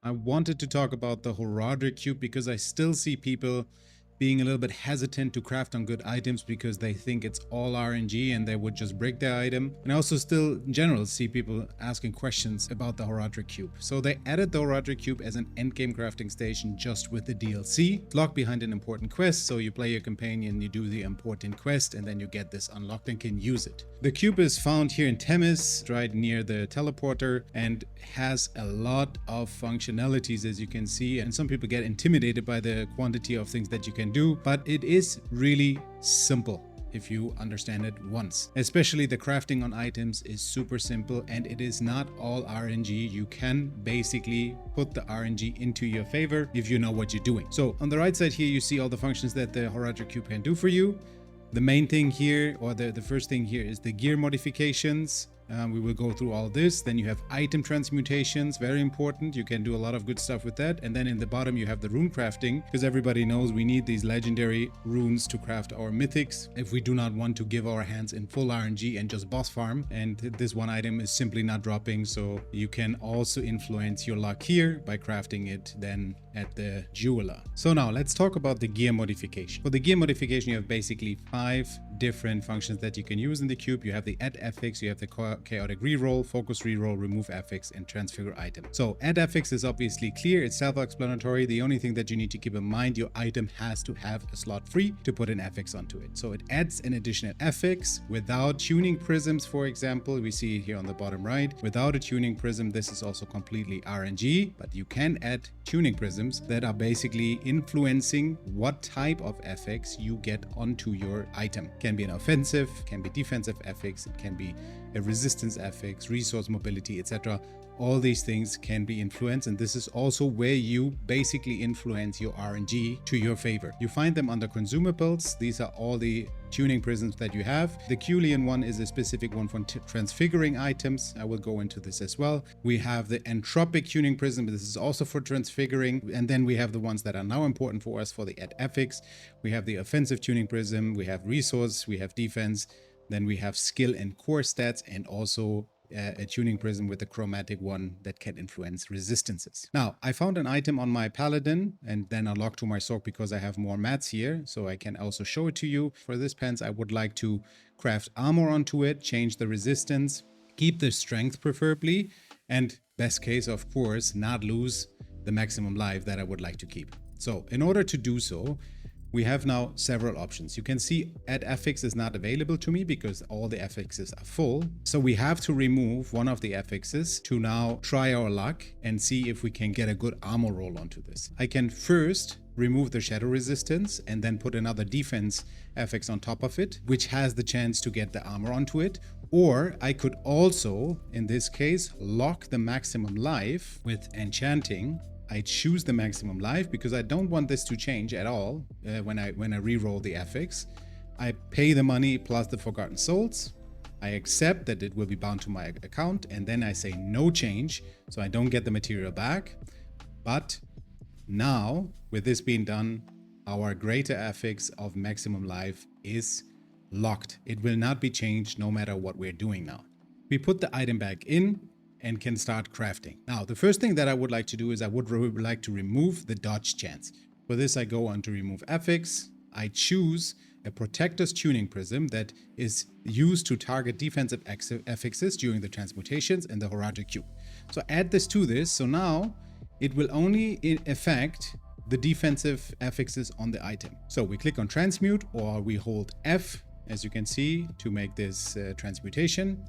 I wanted to talk about the Horadric cube because I still see people being a little bit hesitant to craft on good items because they think it's all RNG and they would just break their item. And I also still in general see people asking questions about the Horadric cube. So they added the Horadric cube as an endgame crafting station just with the DLC. It's locked behind an important quest, so you play your companion, you do the important quest, and then you get this unlocked and can use it. The cube is found here in Themis, right near the teleporter, and has a lot of functionalities, as you can see. And some people get intimidated by the quantity of things that you can do, but it is really simple if you understand it once. Especially the crafting on items is super simple, and it is not all RNG. You can basically put the RNG into your favor if you know what you're doing. So on the right side here, you see all the functions that the Horadric cube can do for you. The main thing here, or the first thing here, is the gear modifications. We will go through all this. Then you have item transmutations, very important. You can do a lot of good stuff with that. And then in the bottom you have the rune crafting, because everybody knows we need these legendary runes to craft our mythics if we do not want to give our hands in full RNG and just boss farm. And this one item is simply not dropping, so you can also influence your luck here by crafting it then at the jeweler. So now let's talk about the gear modification. For the gear modification, you have basically 5 different functions that you can use in the cube. You have the add affix, you have the chaotic reroll, focus reroll, remove affix, and transfigure item. So add affix is obviously clear, it's self-explanatory. The only thing that you need to keep in mind, your item has to have a slot free to put an affix onto it. So it adds an additional affix without tuning prisms, for example. We see here on the bottom right, without a tuning prism, this is also completely RNG, but you can add tuning prisms that are basically influencing what type of affix you get onto your item. It can be an offensive, can be defensive affix, it can be a resistance affix, resource mobility, etc. All these things can be influenced, and this is also where you basically influence your RNG to your favor. You find them under consumables. These are all the tuning prisms that you have. The Culean one is a specific one for transfiguring items. I will go into this as well. We have the entropic tuning prism. This is also for transfiguring. And then we have the ones that are now important for us for the add affix. We have the offensive tuning prism. We have resource. We have defense. Then we have skill and core stats, and also a tuning prism with a chromatic one that can influence resistances. Now, I found an item on my paladin and then unlocked to my sword because I have more mats here, so I can also show it to you. For this pants, I would like to craft armor onto it, change the resistance, keep the strength preferably, and best case, of course, not lose the maximum life that I would like to keep. So in order to do so, we have now several options. You can see add affix is not available to me because all the affixes are full. So we have to remove one of the affixes to now try our luck and see if we can get a good armor roll onto this. I can first remove the shadow resistance and then put another defense affix on top of it, which has the chance to get the armor onto it. Or I could also, in this case, lock the maximum life with Enchanting. I choose the maximum life because I don't want this to change at all when I reroll the affix. I pay the money plus the Forgotten Souls. I accept that it will be bound to my account, and then I say no change, so I don't get the material back. But now, with this being done, our greater affix of maximum life is locked. It will not be changed no matter what we're doing now. We put the item back in and can start crafting. Now, the first thing that I would like to do is I would like to remove the dodge chance. For this, I go on to remove affix. I choose a protector's tuning prism that is used to target defensive affixes during the transmutations in the Horadric cube. So add this to this. So now it will only affect the defensive affixes on the item. So we click on transmute, or we hold F, as you can see, to make this transmutation.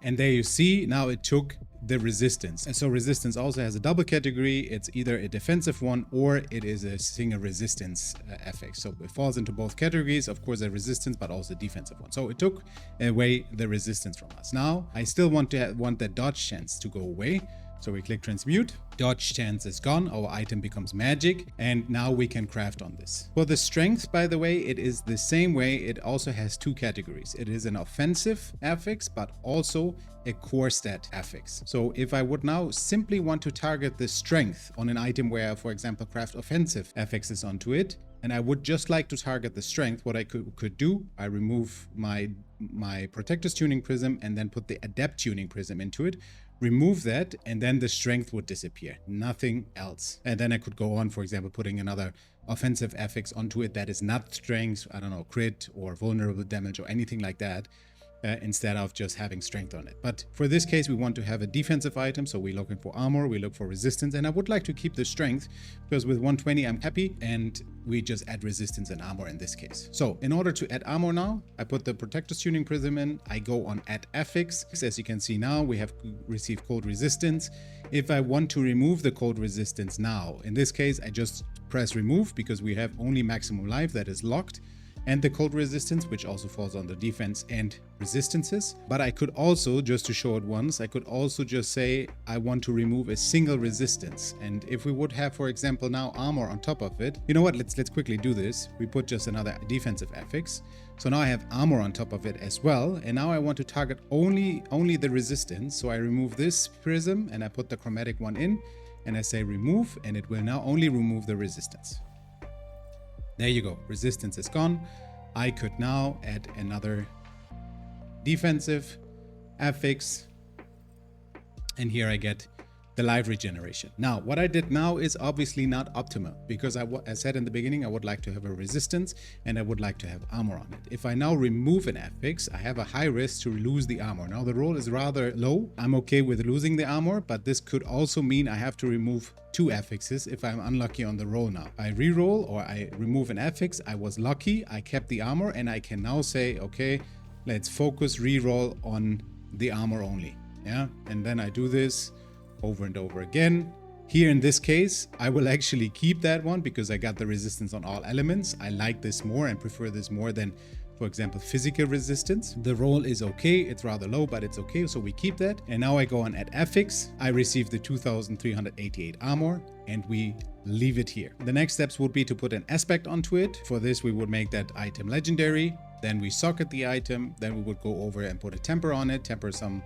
And there you see, now it took the resistance. And so resistance also has a double category. It's either a defensive one or it is a single resistance affix. So it falls into both categories, of course, a resistance, but also a defensive one. So it took away the resistance from us. Now I still want that dodge chance to go away. So we click transmute, dodge chance is gone, our item becomes magic, and now we can craft on this. For the strength, by the way, it is the same way. It also has 2 categories. It is an offensive affix, but also a core stat affix. So if I would now simply want to target the strength on an item where, for example, craft offensive affixes onto it, and I would just like to target the strength, what I could do, I remove my protector's tuning prism and then put the adept tuning prism into it. remove that, and then the strength would disappear, nothing else. And then I could go on, for example, putting another offensive affix onto it that is not strength, I don't know, crit or vulnerable damage or anything like that, instead of just having strength on it. But for this case, we want to have a defensive item, so we're looking for armor, we look for resistance, and I would like to keep the strength because with 120 I'm happy, and we just add resistance and armor in this case. So in order to add armor now, I put the Protector's Tuning Prism in, I go on add affix. As you can see now, we have received cold resistance. If I want to remove the cold resistance now, in this case, I just press remove because we have only maximum life that is locked, and the cold resistance, which also falls under defense and resistances. But I could also, just to show it once, I could also just say I want to remove a single resistance. And if we would have, for example, now armor on top of it, you know what, let's quickly do this. We put just another defensive affix. So now I have armor on top of it as well. And now I want to target only the resistance. So I remove this prism and I put the chromatic one in and I say remove, and it will now only remove the resistance. There you go, resistance is gone. I could now add another defensive affix, and here I get the life regeneration. Now, what I did now is obviously not optimal because I said in the beginning, I would like to have a resistance and I would like to have armor on it. If I now remove an affix, I have a high risk to lose the armor. Now the roll is rather low. I'm okay with losing the armor, but this could also mean I have to remove 2 affixes if I'm unlucky on the roll now. I re-roll or I remove an affix. I was lucky, I kept the armor, and I can now say, okay, let's focus re-roll on the armor only. Yeah, and then I do this over and over again. Here in this case, I will actually keep that one because I got the resistance on all elements. I like this more and prefer this more than, for example, physical resistance. The roll is okay, it's rather low, but it's okay, so we keep that. And now I go on add affix. I receive the 2388 armor and we leave it here. The next steps would be to put an aspect onto it. For this, we would make that item legendary. Then we socket the item. Then we would go over and put a temper on it, temper some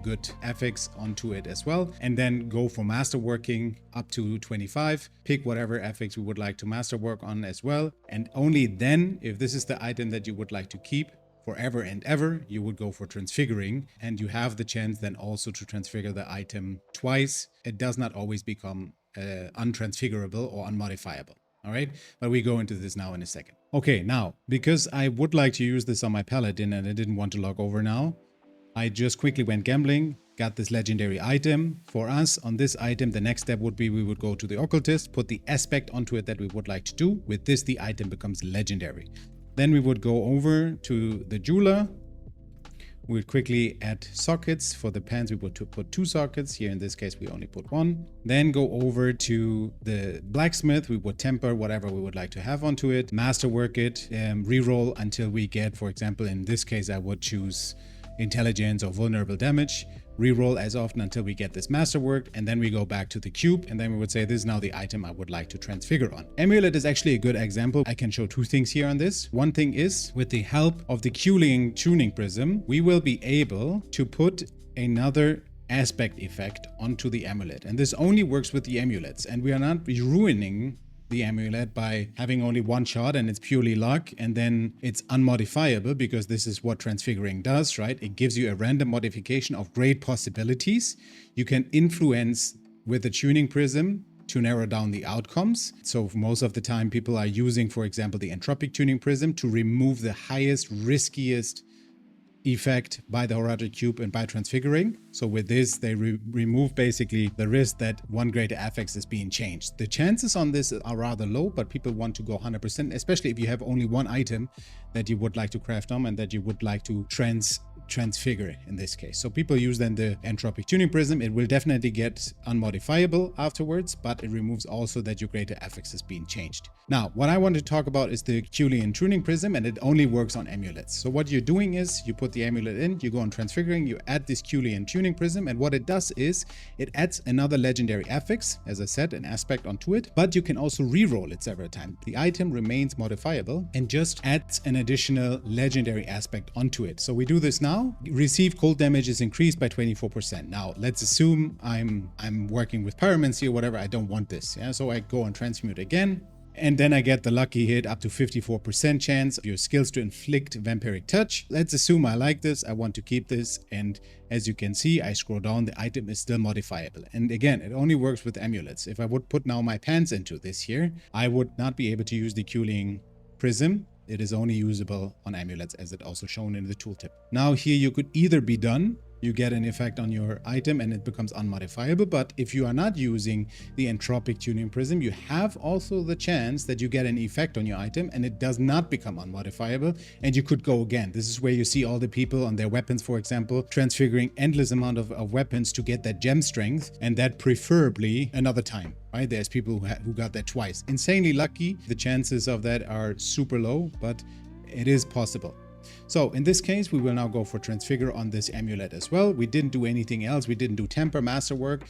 good affix onto it as well, and then go for masterworking up to 25. Pick whatever affix we would like to masterwork on as well, and only then, if this is the item that you would like to keep forever and ever, you would go for transfiguring, and you have the chance then also to transfigure the item twice. It does not always become untransfigurable or unmodifiable. All right, but we go into this now in a second. Okay, now because I would like to use this on my paladin and I didn't want to log over now, I just quickly went gambling, got this legendary item. For us, on this item, the next step would be we would go to the occultist, put the aspect onto it that we would like to do. With this, the item becomes legendary. Then we would go over to the jeweler. We would quickly add sockets. For the pants, we would put 2 sockets. Here in this case, we only put 1. Then go over to the blacksmith. We would temper whatever we would like to have onto it, masterwork it, reroll until we get, for example, in this case, I would choose intelligence or vulnerable damage, reroll as often until we get this masterwork, and then we go back to the cube, and then we would say this is now the item I would like to transfigure on. Amulet is actually a good example. I can show 2 things here on this. One thing is, with the help of the Culing Tuning Prism, we will be able to put another aspect effect onto the amulet, and this only works with the amulets, and we are not ruining the amulet by having only 1 shot and it's purely luck, and then it's unmodifiable because this is what transfiguring does, right? It gives you a random modification of great possibilities. You can influence with the tuning prism to narrow down the outcomes. So most of the time people are using, for example, the entropic tuning prism to remove the highest, riskiest effect by the Horadric cube and by transfiguring. So with this, they remove basically the risk that 1 greater affix is being changed. The chances on this are rather low, but people want to go 100%, especially if you have only 1 item that you would like to craft on and that you would like to transfigure in this case. So people use then the entropic tuning prism. It will definitely get unmodifiable afterwards, but it removes also that your greater affix is being changed. Now, what I want to talk about is the Culian tuning prism, and it only works on amulets. So what you're doing is you put the amulet in, you go on transfiguring, you add this Culian tuning prism, and what it does is it adds another legendary affix, as I said, an aspect onto it, but you can also re-roll it several times. The item remains modifiable and just adds an additional legendary aspect onto it. So we do this now. Received cold damage is increased by 24%. Now let's assume I'm working with pyromancy or whatever. I don't want this. Yeah, so I go on transmute again. And then I get the lucky hit up to 54% chance of your skills to inflict vampiric touch. Let's assume I like this, I want to keep this, and as you can see, I scroll down, the item is still modifiable. And again, it only works with amulets. If I would put now my pants into this here, I would not be able to use the cooling prism. It is only usable on amulets, as it also shown in the tooltip. Now here you could either be done, you get an effect on your item and it becomes unmodifiable. But if you are not using the entropic tuning prism, you have also the chance that you get an effect on your item and it does not become unmodifiable, and you could go again. This is where you see all the people on their weapons, for example, transfiguring endless amount of weapons to get that gem strength, and that preferably another time, right? There's people who got that twice. Insanely lucky. The chances of that are super low, but it is possible. So in this case, we will now go for Transfigure on this amulet as well. We didn't do anything else. We didn't do Temper, Masterwork.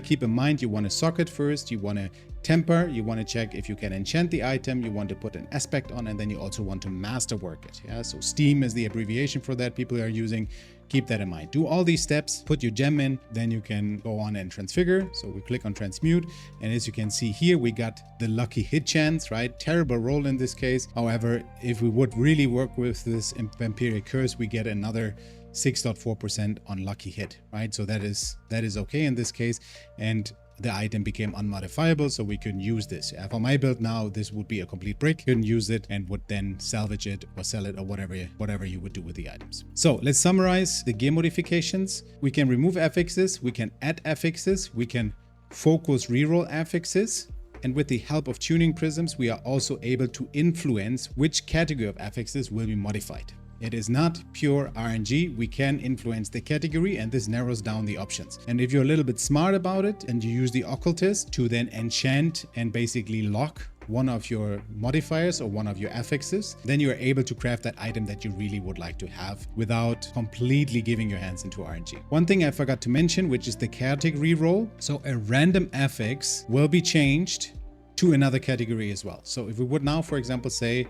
Keep in mind, you want to socket first. You want to Temper. You want to check if you can enchant the item. You want to put an aspect on, and then you also want to Masterwork it. Yeah, so S.T.E.A.M is the abbreviation for that people are using. Keep that in mind. Do all these steps, put your gem in, then you can go on and transfigure. So we click on transmute, and as you can see here, we got the lucky hit chance, right? Terrible roll in this case. However, if we would really work with this vampiric curse, we get another 6.4% on lucky hit, right? So that is okay in this case, and the item became unmodifiable, so we couldn't use this. For my build now, this would be a complete brick. Couldn't use it and would then salvage it or sell it or whatever you would do with the items. So let's summarize the gear modifications. We can remove affixes, we can add affixes, we can focus reroll affixes, and with the help of tuning prisms, we are also able to influence which category of affixes will be modified. It is not pure RNG. We can influence the category, and this narrows down the options. And if you're a little bit smart about it and you use the occultist to then enchant and basically lock one of your modifiers or one of your affixes, then you're able to craft that item that you really would like to have without completely giving your hands into RNG. One thing I forgot to mention, which is the chaotic reroll. So a random affix will be changed to another category as well. So if we would now, for example, say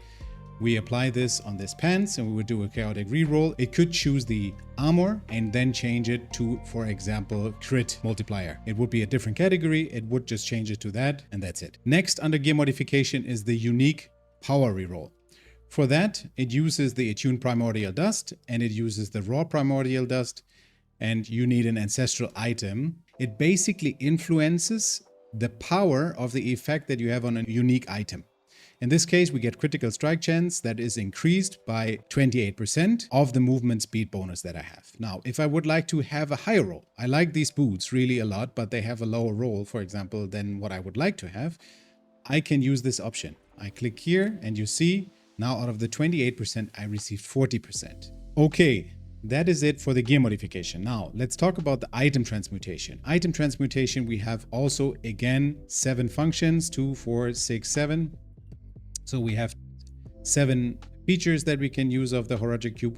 we apply this on this pants and we would do a chaotic reroll, it could choose the armor and then change it to, for example, crit multiplier. It would be a different category. It would just change it to that, and that's it. Next under gear modification is the unique power reroll. For that, it uses the attuned primordial dust and it uses the raw primordial dust, and you need an ancestral item. It basically influences the power of the effect that you have on a unique item. In this case, we get critical strike chance that is increased by 28% of the movement speed bonus that I have. Now, if I would like to have a higher roll, I like these boots really a lot, but they have a lower roll, for example, than what I would like to have, I can use this option. I click here and you see now out of the 28%, I received 40%. Okay. That is it for the gear modification. Now, let's talk about the item transmutation. Item transmutation, we have also, again, 7 functions, 2, 4, 6, 7. So we have 7 features that we can use of the Horadric cube.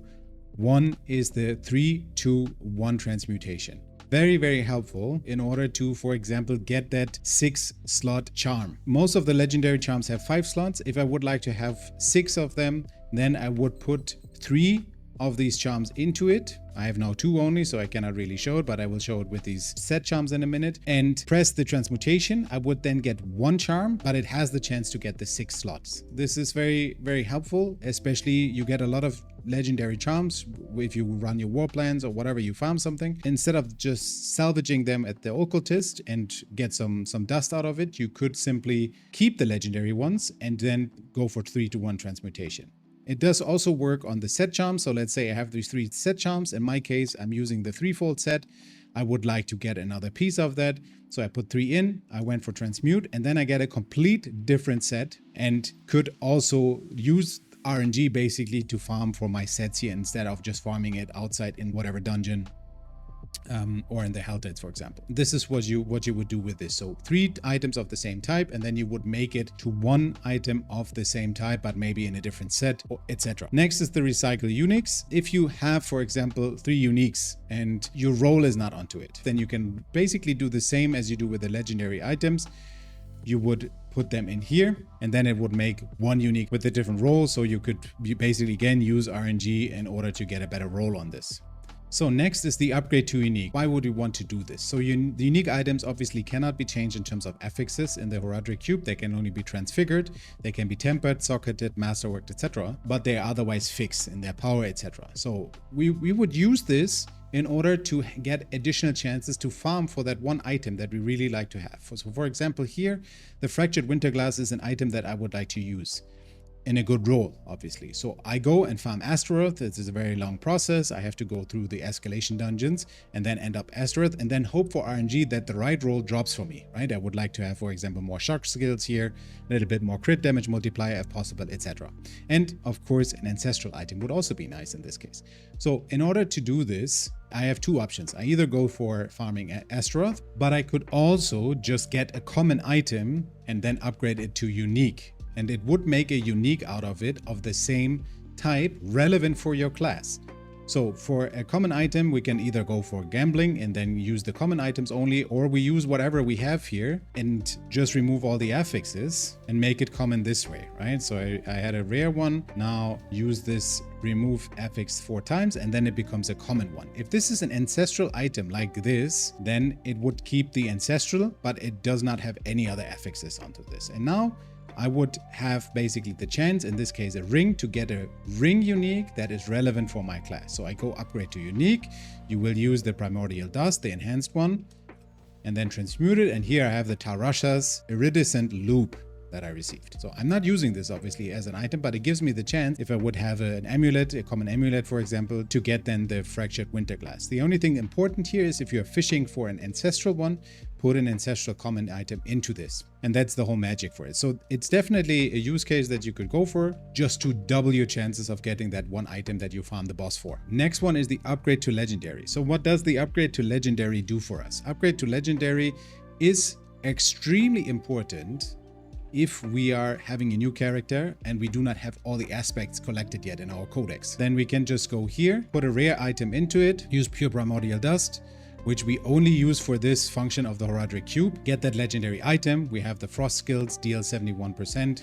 One is the 3-2-1 transmutation. Very, very helpful in order to, for example, get that 6-slot charm. Most of the legendary charms have 5 slots. If I would like to have 6 of them, then I would put 3 of these charms into it. I have now 2 only, so I cannot really show it, but I will show it with these set charms in a minute. And press the transmutation. I would then get 1 charm, but it has the chance to get the 6 slots. This is very, very helpful, especially you get a lot of legendary charms if you run your war plans or whatever, you farm something. Instead of just salvaging them at the occultist and get some dust out of it, you could simply keep the legendary ones and then go for 3-to-1 transmutation. It does also work on the set charms. So let's say I have these 3 set charms. In my case, I'm using the 3-fold set. I would like to get another piece of that. So I put 3 in, I went for transmute, and then I get a complete different set and could also use RNG basically to farm for my sets here instead of just farming it outside in whatever dungeon or in the Helltides, for example. This is what you would do with this. So 3 items of the same type, and then you would make it to 1 item of the same type, but maybe in a different set, etc. Next is the recycle uniques. If you have, for example, 3 uniques and your roll is not onto it, then you can basically do the same as you do with the legendary items. You would put them in here, and then it would make 1 unique with a different roll. So you could basically again use RNG in order to get a better roll on this. So next is the upgrade to unique. Why would we want to do this? So the unique items obviously cannot be changed in terms of affixes in the Horadric cube. They can only be transfigured, they can be tempered, socketed, masterworked, etc. But they are otherwise fixed in their power, etc. So we would use this in order to get additional chances to farm for that one item that we really like to have. So for example here, the Fractured Winterglass is an item that I would like to use in a good roll, obviously. So I go and farm Astaroth. This is a very long process. I have to go through the escalation dungeons and then end up Astaroth and then hope for RNG that the right roll drops for me, right? I would like to have, for example, more shock skills here, a little bit more crit damage multiplier if possible, etc. And of course, an ancestral item would also be nice in this case. So in order to do this, I have two options. I either go for farming Astaroth, but I could also just get a common item and then upgrade it to unique. And it would make a unique out of it of the same type relevant for your class. So for a common item, we can either go for gambling and then use the common items only, or we use whatever we have here and just remove all the affixes and make it common this way, right? So I had a rare one, now use this remove affix 4 times and then it becomes a common one. If this is an ancestral item like this, then it would keep the ancestral, but it does not have any other affixes onto this. And now I would have basically the chance, in this case a ring, to get a ring unique that is relevant for my class. So I go upgrade to unique. You will use the Primordial Dust, the enhanced one, and then transmute it. And here I have the Tarasha's Iridescent Loop that I received. So I'm not using this obviously as an item, but it gives me the chance, if I would have an amulet, a common amulet for example, to get then the Fractured Winterglass. The only thing important here is if you're fishing for an ancestral one, put an ancestral common item into this. And that's the whole magic for it. So it's definitely a use case that you could go for just to double your chances of getting that one item that you farm the boss for. Next one is the upgrade to legendary. So what does the upgrade to legendary do for us? Upgrade to legendary is extremely important if we are having a new character and we do not have all the aspects collected yet in our codex. Then we can just go here, put a rare item into it, use pure primordial dust, which we only use for this function of the Horadric cube. Get that legendary item. We have the frost skills, deal 71%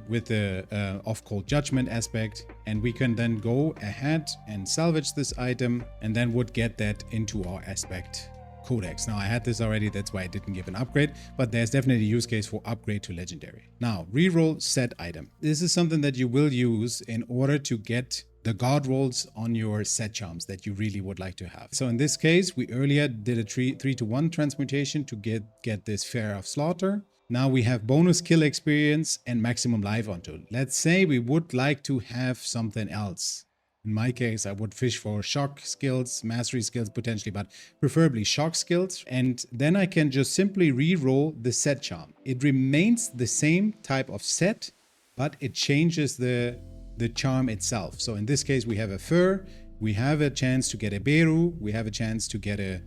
with the off-cold judgment aspect. And we can then go ahead and salvage this item and then would get that into our aspect codex. Now I had this already, that's why I didn't give an upgrade, but there's definitely a use case for upgrade to legendary. Now, reroll set item. This is something that you will use in order to get the god rolls on your set charms that you really would like to have. So in this case, we earlier did a 3-to-1 transmutation to get this Fair of Slaughter. Now we have bonus kill experience and maximum life onto it. Let's say we would like to have something else. In my case, I would fish for shock skills, mastery skills potentially, but preferably shock skills. And then I can just simply re-roll the set charm. It remains the same type of set, but it changes the charm itself. So in this case, we have a fur, we have a chance to get a Beru, we have a chance to get a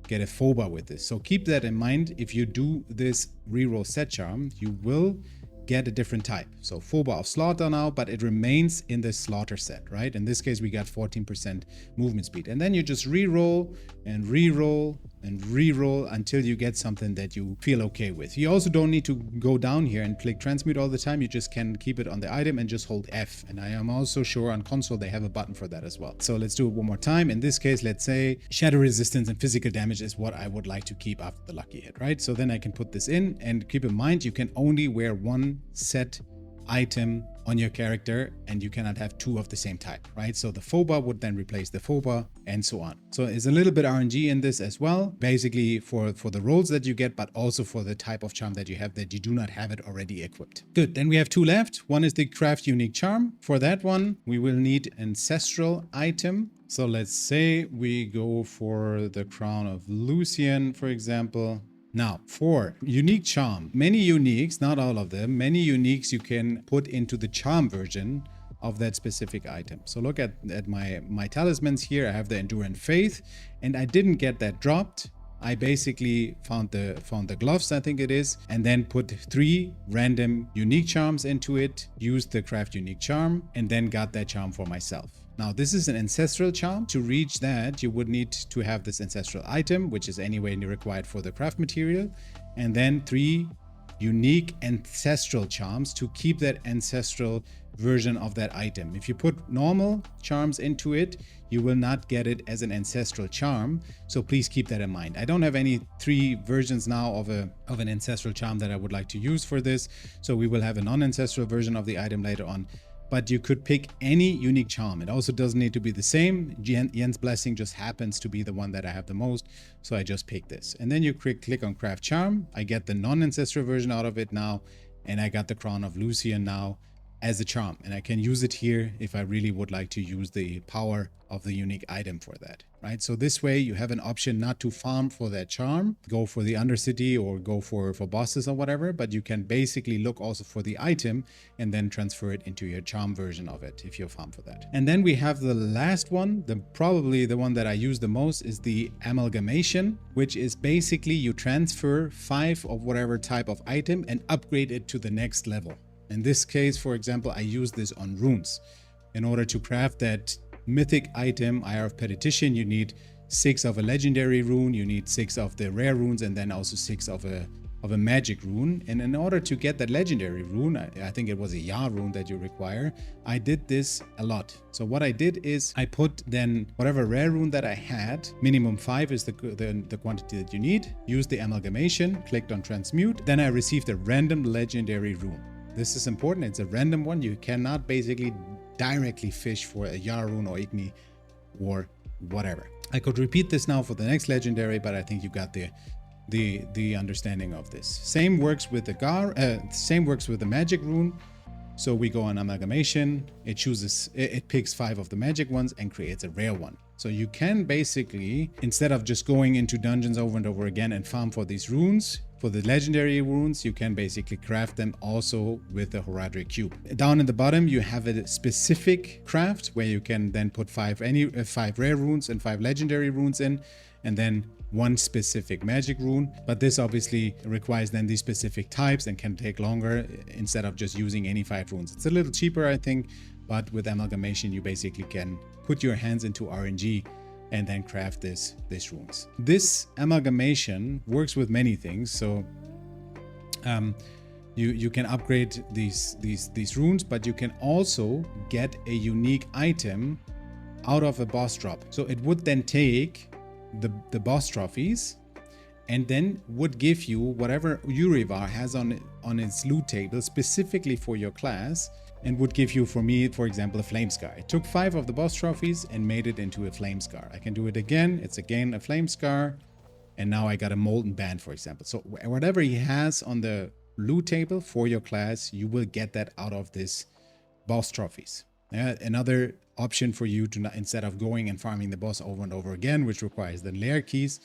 Foba with this. So keep that in mind. If you do this reroll set charm, you will get a different type. So Foba of Slaughter now, but it remains in the Slaughter set, right? In this case, we got 14% movement speed. And then you just re-roll and re-roll and re-roll until you get something that you feel okay with. You also don't need to go down here and click transmute all the time. You just can keep it on the item and just hold F. And I am also sure on console they have a button for that as well. So let's do it one more time. In this case, let's say shadow resistance and physical damage is what I would like to keep after the lucky hit, right? So then I can put this in, and keep in mind, you can only wear one set item on your character and you cannot have two of the same type, right? So the Foba would then replace the Foba and so on. So there's a little bit RNG in this as well, basically for the rolls that you get, but also for the type of charm that you have that you do not have it already equipped. Good, then we have two left. One is the craft unique charm. For that one, we will need ancestral item. So let's say we go for the Crown of Lucian, for example. Now, for unique charm, many uniques, not all of them, many uniques you can put into the charm version of that specific item. So look at my talismans here. I have the Endurant Faith, and I didn't get that dropped. I basically found the gloves, I think it is, and then put 3 random unique charms into it, used the craft unique charm, and then got that charm for myself. Now, this is an ancestral charm. To reach that, you would need to have this ancestral item, which is anyway required for the craft material, and then 3 unique ancestral charms to keep that ancestral version of that item. If you put normal charms into it, you will not get it as an ancestral charm. So please keep that in mind. I don't have any 3 versions now of an ancestral charm that I would like to use for this. So we will have a non-ancestral version of the item later on. But you could pick any unique charm. It also doesn't need to be the same. Yen's Blessing just happens to be the one that I have the most. So I just picked this. And then you click on Craft Charm. I get the non-ancestral version out of it now. And I got the Crown of Lucian now as a charm. And I can use it here if I really would like to use the power of the unique item for that, right? So this way you have an option not to farm for that charm, go for the Undercity or go for bosses or whatever, but you can basically look also for the item and then transfer it into your charm version of it if you farm for that. And then we have the last one, probably the one that I use the most, is the Amalgamation, which is basically you transfer 5 of whatever type of item and upgrade it to the next level. In this case, for example, I use this on runes. In order to craft that mythic item, Eye of Petition, you need 6 of a legendary rune, you need 6 of the rare runes, and then also 6 of a magic rune. And in order to get that legendary rune, I think it was a Ya rune that you require, I did this a lot. So what I did is I put then whatever rare rune that I had, minimum 5 is the quantity that you need, used the Amalgamation, clicked on Transmute, then I received a random legendary rune. This is important, it's a random one. You cannot basically directly fish for a Ya rune or Igni or whatever. I could repeat this now for the next legendary, but I think you got the understanding of this. Same works with the same works with the magic rune. So we go on Amalgamation, it picks 5 of the magic ones and creates a rare one. So you can basically, instead of just going into dungeons over and over again and farm for these runes, for the legendary runes, you can basically craft them also with the Horadric cube. Down in the bottom, you have a specific craft where you can then put 5 rare runes and 5 legendary runes in, and then 1 specific magic rune. But this obviously requires then these specific types and can take longer instead of just using any 5 runes. It's a little cheaper, I think, but with Amalgamation, you basically can put your hands into RNG and then craft these runes. This Amalgamation works with many things. So you can upgrade these runes, but you can also get a unique item out of a boss drop. So it would then take the boss trophies and then would give you whatever Urivar has on its loot table specifically for your class, and would give you, for me, for example, a Flame Scar. I took 5 of the boss trophies and made it into a Flame Scar. I can do it again. It's again a Flame Scar. And now I got a Molten Band, for example. So whatever he has on the loot table for your class, you will get that out of this boss trophies. Another option for you to, instead of going and farming the boss over and over again, which requires the lair keys,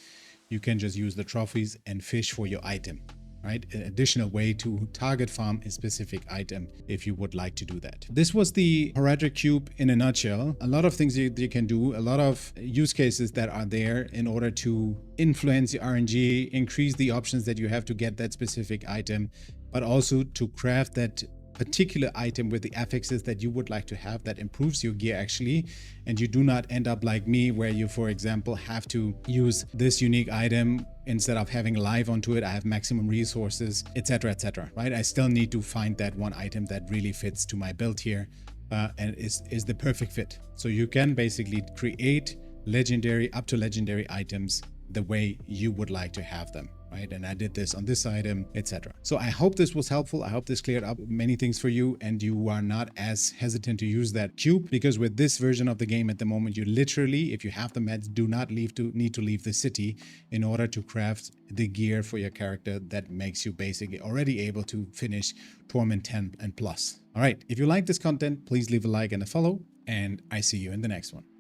you can just use the trophies and fish for your item. Right? An additional way to target farm a specific item if you would like to do that. This was the Horadric Cube in a nutshell. A lot of things you can do, a lot of use cases that are there in order to influence the RNG, increase the options that you have to get that specific item, but also to craft that particular item with the affixes that you would like to have that improves your gear actually, and you do not end up like me where you, for example, have to use this unique item instead of having live onto it. I have maximum resources, etc., right? I still need to find that one item that really fits to my build here and is the perfect fit. So you can basically create legendary up to legendary items the way you would like to have them. Right? And I did this on this item, etc. So I hope this was helpful. I hope this cleared up many things for you and you are not as hesitant to use that cube, because with this version of the game at the moment, you literally, if you have the meds, do not need to leave the city in order to craft the gear for your character that makes you basically already able to finish Torment 10 and plus. All right. If you like this content, please leave a like and a follow, and I see you in the next one.